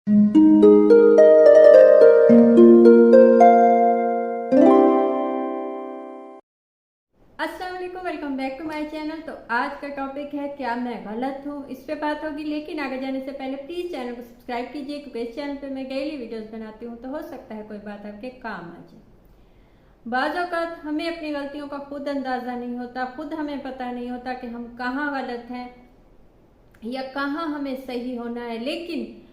अस्सलाम वालेकुम, welcome back to my channel. तो आज का टॉपिक है क्या मैं गलत हूँ, इस पे बात होगी। लेकिन आगे जाने से पहले प्लीज चैनल को सब्सक्राइब कीजिए, क्योंकि इस चैनल पे मैं डेली वीडियोस बनाती हूँ, तो हो सकता है कोई बात आपके काम आ जाए। बाज़ औक़ात हमें अपनी गलतियों का खुद अंदाज़ा नहीं होता, खुद हमें पता नहीं होता कि हम कहाँ गलत हैं या कहाँ हमें सही होना है। लेकिन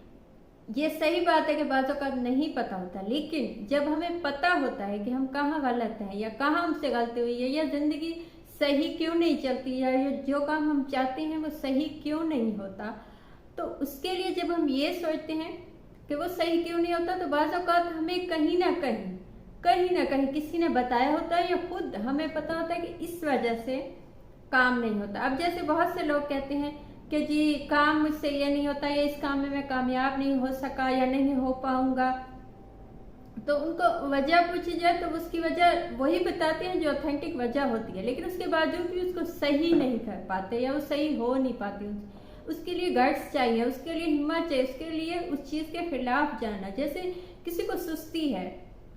ये सही बात है कि बाज़ औक़ात नहीं पता होता, लेकिन जब हमें पता होता है कि हम कहाँ गलत हैं या कहाँ हमसे गलती हुई है या ज़िंदगी सही क्यों नहीं चलती या जो काम हम चाहते हैं वो सही क्यों नहीं होता, तो उसके लिए जब हम ये सोचते हैं कि वो सही क्यों नहीं होता, तो बाज़ औक़ात हमें कहीं ना कहीं किसी ने बताया होता है या खुद हमें पता होता है कि इस वजह से काम नहीं होता। अब जैसे बहुत से लोग कहते हैं कि जी काम मुझसे ये नहीं होता, या इस काम में मैं कामयाब नहीं हो सका या नहीं हो पाऊंगा, तो उनको वजह पूछी जाए तो उसकी वजह वही बताते हैं जो ऑथेंटिक वजह होती है, लेकिन उसके बावजूद भी उसको सही नहीं कर पाते या वो सही हो नहीं पाती। उसके लिए गट्स चाहिए, उसके लिए हिम्मत चाहिए, उसके लिए उस चीज़ के खिलाफ जाना। जैसे किसी को सुस्ती है,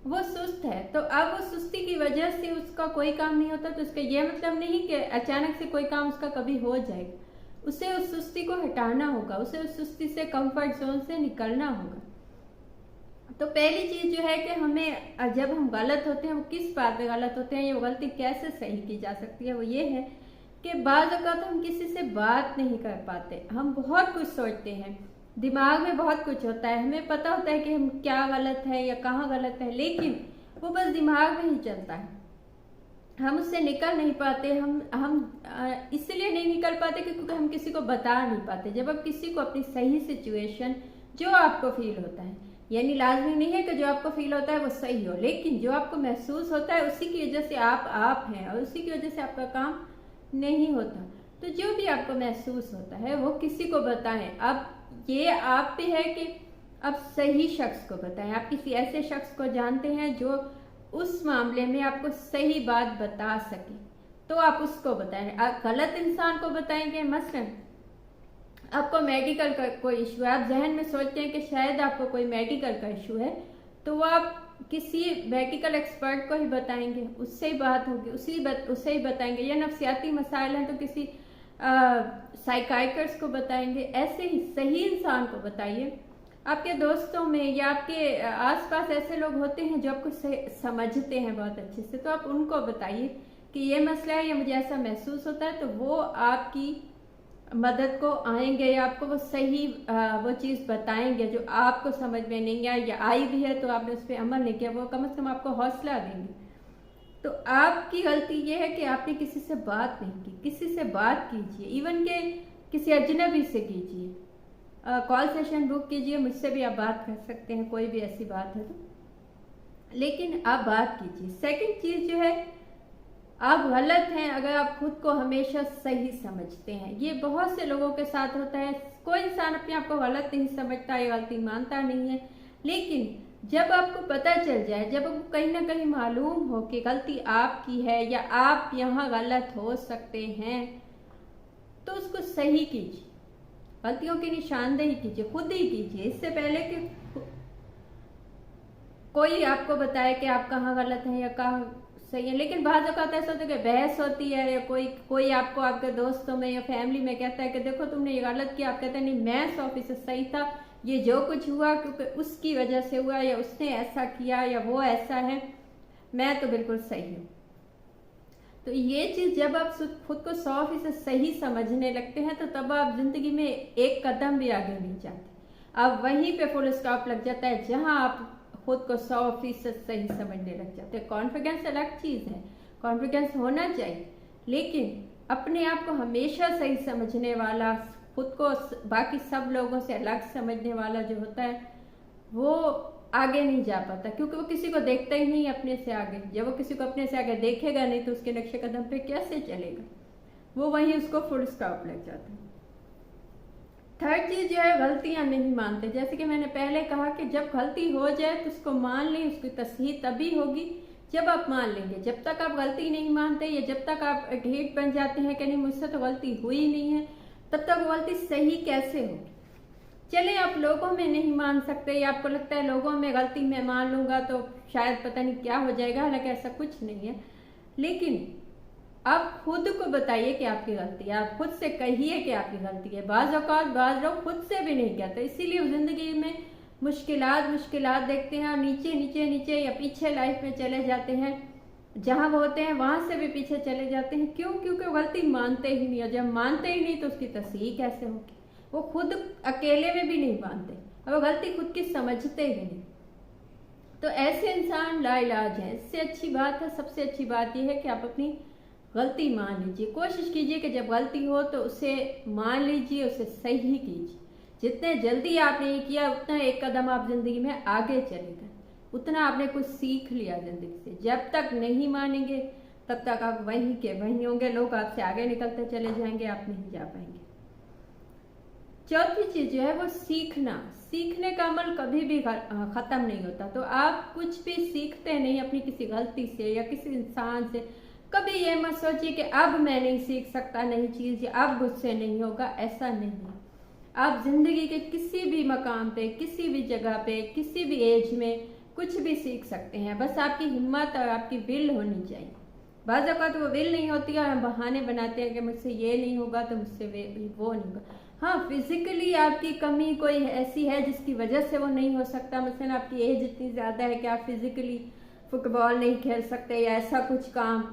वो सुस्त है, तो अब वो सुस्ती की वजह से उसका कोई काम नहीं होता, तो इसका यह मतलब नहीं कि अचानक से कोई काम उसका कभी हो जाएगा। उसे उस सुस्ती को हटाना होगा, उसे उस सुस्ती से कंफर्ट जोन से निकलना होगा। तो पहली चीज जो है कि हमें जब हम गलत होते हैं, वो किस बात में गलत होते हैं, ये गलती कैसे सही की जा सकती है, वो ये है कि बाज़ औक़ात हम किसी से बात नहीं कर पाते। हम बहुत कुछ सोचते हैं, दिमाग में बहुत कुछ होता है, हमें पता होता है कि हम क्या गलत है या कहाँ गलत है, लेकिन वो बस दिमाग में ही चलता है, हम उससे निकल नहीं पाते। हम इसलिए नहीं निकल पाते क्योंकि हम किसी को बता नहीं पाते। जब आप किसी को अपनी सही सिचुएशन जो आपको फील होता है, यानी लाजमी नहीं है कि जो आपको फील होता है वो सही हो, लेकिन जो आपको महसूस होता है उसी की वजह से आप हैं और उसी की वजह से आपका काम नहीं होता, तो जो भी आपको महसूस होता है वो किसी को बताएं। अब ये आप पे है कि अब सही शख्स को बताएं। आप किसी ऐसे शख्स को जानते हैं जो उस मामले में आपको सही बात बता सके, तो आप उसको बताएं। आप गलत इंसान को बताएंगे, मसलन आपको मेडिकल का कोई इशू है, आप जहन में सोचते हैं कि शायद आपको कोई मेडिकल का इशू है, तो वो आप किसी मेडिकल एक्सपर्ट को ही बताएंगे, उससे ही बात होगी, उससे ही बताएंगे। या नफ्सियाती मसाइल हैं तो किसी साइकाइट्रिस्ट को बताएंगे। ऐसे ही सही इंसान को बताइए। आपके दोस्तों में या आपके आसपास ऐसे लोग होते हैं जो आपको समझते हैं बहुत अच्छे से, तो आप उनको बताइए कि ये मसला है या मुझे ऐसा महसूस होता है, तो वो आपकी मदद को आएंगे या आपको वो सही वो चीज़ बताएंगे जो आपको समझ में नहीं आई या आई भी है तो आपने उस पर अमल नहीं किया, वो कम से कम आपको हौसला देंगे। तो आपकी गलती ये है कि आपने किसी से बात नहीं की। किसी से बात कीजिए, इवन के किसी अजनबी से कीजिए, कॉल सेशन बुक कीजिए, मुझसे भी आप बात कर सकते हैं, कोई भी ऐसी बात है तो, लेकिन आप बात कीजिए। सेकंड चीज़ जो है, आप गलत हैं अगर आप खुद को हमेशा सही समझते हैं। ये बहुत से लोगों के साथ होता है। कोई इंसान अपने आप को गलत नहीं समझता या गलती मानता नहीं है, लेकिन जब आपको पता चल जाए, जब आपको कहीं ना कहीं मालूम हो कि गलती आपकी है या आप यहाँ गलत हो सकते हैं, तो उसको सही कीजिए। गलतियों की निशानदेही कीजिए, खुद ही कीजिए, इससे पहले कि कोई आपको बताए कि आप कहाँ गलत हैं या कहाँ सही है। लेकिन बाज़ औक़ात ऐसा होता है कि बहस होती है या कोई आपको आपके दोस्तों में या फैमिली में कहता है कि देखो तुमने ये गलत किया, आप कहते हैं नहीं मैं 100% सही था, ये जो कुछ हुआ क्योंकि उसकी वजह से हुआ या उसने ऐसा किया या वो ऐसा है, मैं तो बिल्कुल सही हूँ। तो ये चीज़ जब आप खुद को 100% सही समझने लगते हैं, तो तब आप जिंदगी में एक कदम भी आगे नहीं जाते। अब वहीं पे फुल स्टॉप लग जाता है जहां आप खुद को 100% सही समझने लग जाते हैं। कॉन्फिडेंस अलग चीज़ है, कॉन्फिडेंस होना चाहिए, लेकिन अपने आप को हमेशा सही समझने वाला, खुद को बाकी सब लोगों से अलग समझने वाला जो होता है, वो आगे नहीं जा पाता, क्योंकि वो किसी को देखता ही नहीं अपने से आगे। जब वो किसी को अपने से आगे देखेगा नहीं तो उसके नक्शे कदम पे कैसे चलेगा, वो वहीं उसको फुल स्टॉप लग जाता है। थर्ड चीज जो है, गलतियां नहीं मानते। जैसे कि मैंने पहले कहा कि जब गलती हो जाए तो उसको मान लें, उसकी तस्हीह तभी होगी जब आप मान लेंगे। जब तक आप गलती नहीं मानते या जब तक आप ढीठ बन जाते हैं कि नहीं मुझसे तो गलती हुई नहीं है, तब तक वो गलती सही कैसे होगी। चले आप लोगों में नहीं मान सकते या आपको लगता है लोगों में गलती मैं मान लूंगा तो शायद पता नहीं क्या हो जाएगा, हालांकि ऐसा कुछ नहीं है। लेकिन आप खुद को बताइए कि आपकी गलती है, आप खुद से कहिए कि आपकी गलती है। बाज़ लोग खुद से भी नहीं कहते, इसीलिए जिंदगी में मुश्किलात देखते हैं और नीचे या पीछे लाइफ में चले जाते हैं, जहां वो होते हैं वहां से भी पीछे चले जाते हैं। क्यों? क्योंकि गलती मानते ही नहीं, और जब मानते ही नहीं तो उसकी तस्हीह कैसे होगी? वो खुद अकेले में भी नहीं मानते और वो गलती खुद की समझते ही नहीं। तो ऐसे इंसान लाइलाज है। इससे अच्छी बात है, सबसे अच्छी बात यह है कि आप अपनी गलती मान लीजिए। कोशिश कीजिए कि जब गलती हो तो उसे मान लीजिए, उसे सही कीजिए। जितने जल्दी आपने ये किया उतना एक कदम आप जिंदगी में आगे चले गए, उतना आपने कुछ सीख लिया जिंदगी से। जब तक नहीं मानेंगे तब तक आप वहीं के वहीं होंगे, लोग आपसे आगे निकलते चले जाएंगे, आप नहीं जा पाएंगे। चौथी चीज जो है वो सीखने का अमल कभी भी खत्म नहीं होता। तो आप कुछ भी सीखते नहीं अपनी किसी गलती से या किसी इंसान से। कभी ये मत सोचिए कि अब मैं नहीं सीख सकता नई चीज या अब मुझसे नहीं होगा, ऐसा नहीं है। आप जिंदगी के किसी भी मकाम पे, किसी भी जगह पे, किसी भी एज में कुछ भी सीख सकते हैं। बस आपकी हिम्मत और आपकी विल होनी चाहिए। बाज़ औक़ात वो विल नहीं होती और हम बहाने बनाते हैं कि मुझसे ये नहीं होगा तो मुझसे वो नहीं होगा। हाँ, फिजिकली आपकी कमी कोई ऐसी है जिसकी वजह से वो नहीं हो सकता। मसलन आपकी एज इतनी ज़्यादा है कि आप फिजिकली फुटबॉल नहीं खेल सकते या ऐसा कुछ काम,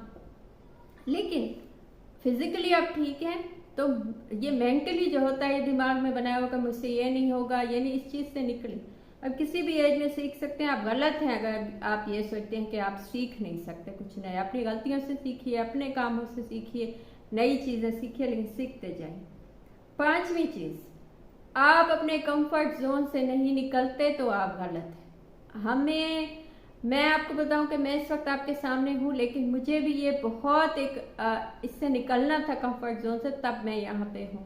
लेकिन फिजिकली आप ठीक हैं तो ये मेंटली जो होता है, ये दिमाग में बनाया होगा मुझसे ये नहीं होगा, ये नहीं, इस चीज़ से निकले। अब किसी भी एज में सीख सकते हैं। आप गलत हैं अगर आप ये सोचते हैं कि आप सीख नहीं सकते कुछ नया। अपनी गलतियों से सीखिए, अपने कामों से सीखिए, नई चीज़ें सीखिए, लेकिन सीखते जाइए। पांचवी चीज़, आप अपने कंफर्ट जोन से नहीं निकलते तो आप गलत हैं। मैं आपको बताऊं कि मैं इस वक्त आपके सामने हूं, लेकिन मुझे भी ये बहुत इससे निकलना था कंफर्ट जोन से, तब मैं यहाँ पे हूँ।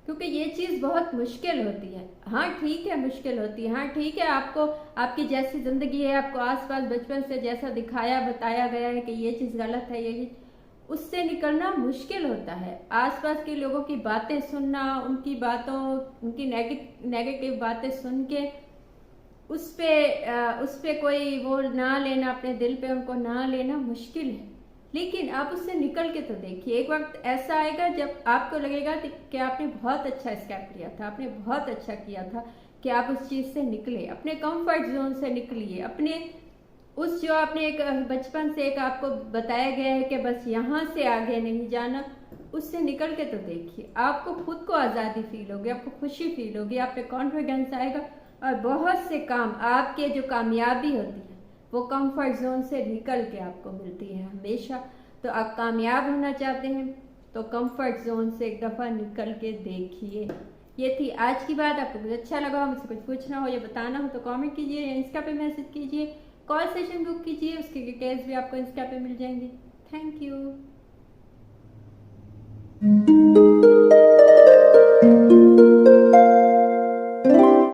क्योंकि ये चीज़ बहुत मुश्किल होती है। हाँ ठीक है, मुश्किल होती है। हाँ ठीक है, आपको आपकी जैसी ज़िंदगी है, आपको आसपास बचपन से जैसा बताया गया है कि ये चीज़ गलत है, ये उससे निकलना मुश्किल होता है। आसपास के लोगों की बातें सुनना, उनकी नेगेटिव बातें सुन के उस पे कोई वो ना लेना, अपने दिल पे उनको ना लेना मुश्किल है। लेकिन आप उससे निकल के तो देखिए। एक वक्त ऐसा आएगा जब आपको लगेगा कि आपने बहुत अच्छा स्टेप लिया था, आपने बहुत अच्छा किया था कि आप उस चीज़ से निकले, अपने कंफर्ट जोन से निकलिए, अपने उस जो आपने एक बचपन से एक आपको बताया गया है कि बस यहाँ से आगे नहीं जाना, उससे निकल के तो देखिए। आपको खुद को आज़ादी फील होगी, आपको खुशी फील होगी, आप पे कॉन्फिडेंस आएगा और बहुत से काम आपके जो कामयाबी होती है वो कंफर्ट जोन से निकल के आपको मिलती है हमेशा। तो आप कामयाब होना चाहते हैं तो कंफर्ट जोन से एक दफ़ा निकल के देखिए। ये थी आज की बात। आपको कुछ अच्छा लगा हो, मुझसे कुछ पूछना हो या बताना हो तो कमेंट कीजिए या इंस्टा पे मैसेज कीजिए, कॉल सेशन बुक कीजिए, उसकी डिटेल्स भी आपको इंस्टा पे मिल जाएंगी। Thank you.